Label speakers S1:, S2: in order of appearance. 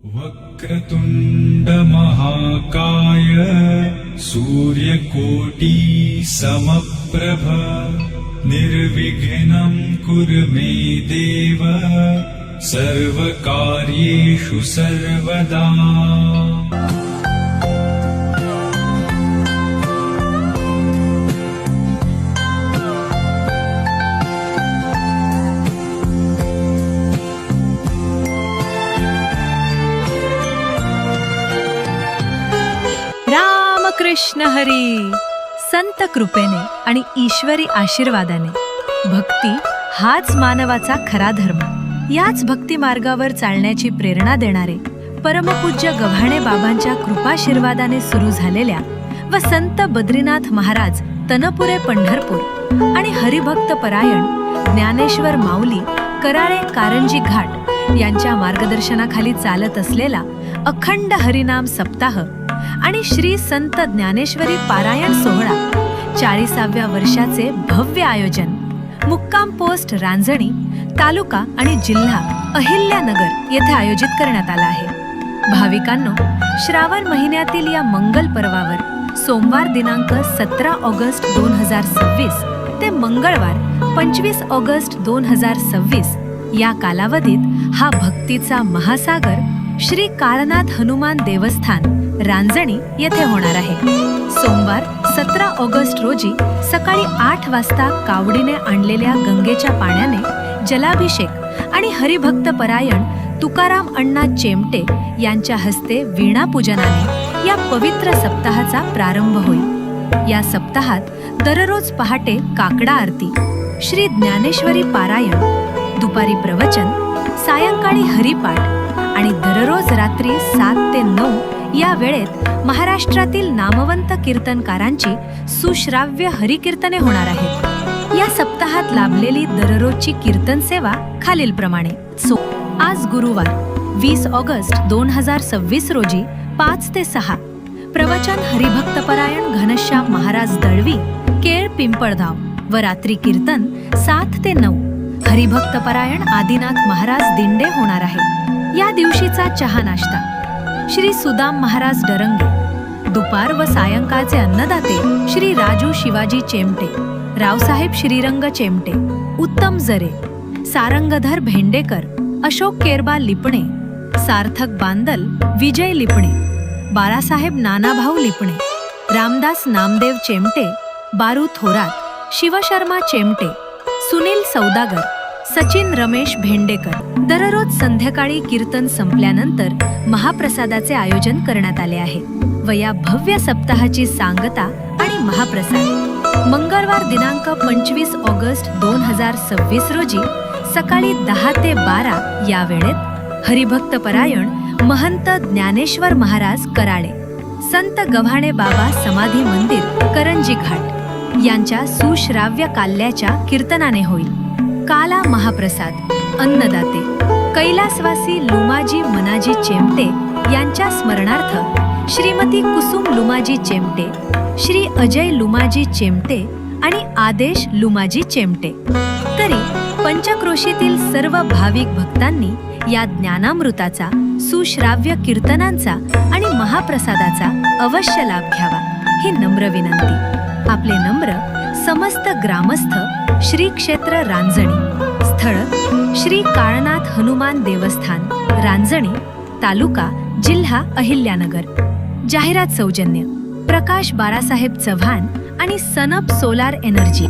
S1: वक्रतुंड महाकाय सूर्यकोटि समप्रभ निर्विघ्नं कुरु मे देव सर्वकार्येषु सर्वदा।
S2: कृष्ण हरी. संत कृपेने आणि ईश्वरी आशीर्वादाने भक्ती हाच मानवाचा खरा धर्म. याच भक्ती मार्गावर चालण्याची प्रेरणा देणारे परमपूज्य गव्हाणे बाबांच्या कृपाशीर्वादाने सुरू झालेल्या व संत बद्रीनाथ महाराज तनपुरे पंढरपूर आणि हरिभक्त परायण ज्ञानेश्वर माऊली कराळे कारंजी घाट यांच्या मार्गदर्शनाखाली चालत असलेला अखंड हरिनाम सप्ताह आणि श्री संत ज्ञानेश्वरी पारायण सोहळा 40व्या वर्षाचे भव्य आयोजन मुक्काम पोस्ट रांजणी तालुका आणि जिल्हा अहिल्यानगर येथे आयोजित करण्यात आला आहे. भाविकांनो, श्रावण महिन्यातील या मंगल पर्वावर सोमवार दिनांक 17 ऑगस्ट 2026 ते मंगळवार 25 ऑगस्ट 2026 या कालावधीत हा भक्तीचा महासागर श्री काळनाथ हनुमान देवस्थान रांजणी येथे होणार आहे. सोमवार 17 ऑगस्ट रोजी सकाळी 8 वाजता कावडीने आणलेल्या गंगेच्या पाण्याने जलाभिषेक आणि हरिभक्त परायण तुकाराम अण्णा चेमटे यांच्या हस्ते वीणा पूजनाने या पवित्र सप्ताहाचा प्रारंभ होईल. या सप्ताहात दररोज पहाटे काकडा आरती, श्री ज्ञानेश्वरी पारायण, दुपारी प्रवचन, सायंकाळी हरिपाठ आणि दररोज रात्री 7 ते 9 या वेळेत महाराष्ट्रातील नामवंत कीर्तनकारांची सुश्राव्य हरिकीर्तने होणार आहेत. या सप्ताहात लाभलेली दररोजची कीर्तन सेवा खालीलप्रमाणे. आज गुरुवार 20 ऑगस्ट 2026 रोजी 5 ते 6 प्रवचन हरिभक्तपरायण घनश्याम महाराज दळवी केळ पिंपळगाव व रात्री कीर्तन 7 ते 9 हरिभक्तपरायण आदिनाथ महाराज दिंडे होणार आहे. या दिवशीचा चहा नाश्ता श्री सुदाम महाराज डरंगे, दुपार व सायंकाळचे अन्नदाते श्री राजू शिवाजी चेमटे, रावसाहेब श्रीरंग चेमटे, उत्तम जरे, सारंगधर भेंडेकर, अशोक केरबा लिपणे, सार्थक बांदल विजय लिपणे, बाळासाहेब नानाभाऊ लिपणे, रामदास नामदेव चेमटे, बारू थोरात, शिवशर्मा चेमटे, सुनील सौदागर, सचिन रमेश भेंडेकर. दररोज संध्याकाळी कीर्तन संपल्यानंतर महाप्रसादाचे आयोजन करण्यात आले आहे व या भव्य सप्ताहाची सांगता आणि महाप्रसाद मंगळवार दिनांक 25 ऑगस्ट 2026 रोजी सकाळी 10 ते 12 या वेळेत हरिभक्त परायण महंत ज्ञानेश्वर महाराज कराळे, संत गव्हाणे बाबा समाधी मंदिर करंजी घाट यांच्या सुश्राव्य काल्याच्या कीर्तनाने होईल. काला महाप्रसाद अन्नदाते कैलासवासी लुमाजी मनाजी चेमटे यांच्या स्मरणार्थ श्रीमती कुसुम लुमाजी चेमटे, श्री अजय लुमाजी चेमटे आणि आदेश लुमाजी चेमटे. तरी पंचक्रोशीतील सर्व भाविक भक्तांनी या ज्ञानामृताचा, सुश्राव्य कीर्तनांचा आणि महाप्रसादाचा अवश्य लाभ घ्यावा ही नम्र विनंती. आपले नम्र समस्त ग्रामस्थ श्री क्षेत्र रांजणी, स्थळ श्री काळनाथ हनुमान देवस्थान रांजणी, तालुका जिल्हा अहिल्यानगर. जाहिरात सौजन्य प्रकाश बाळासाहेब चव्हाण आणि सनप सोलार एनर्जी.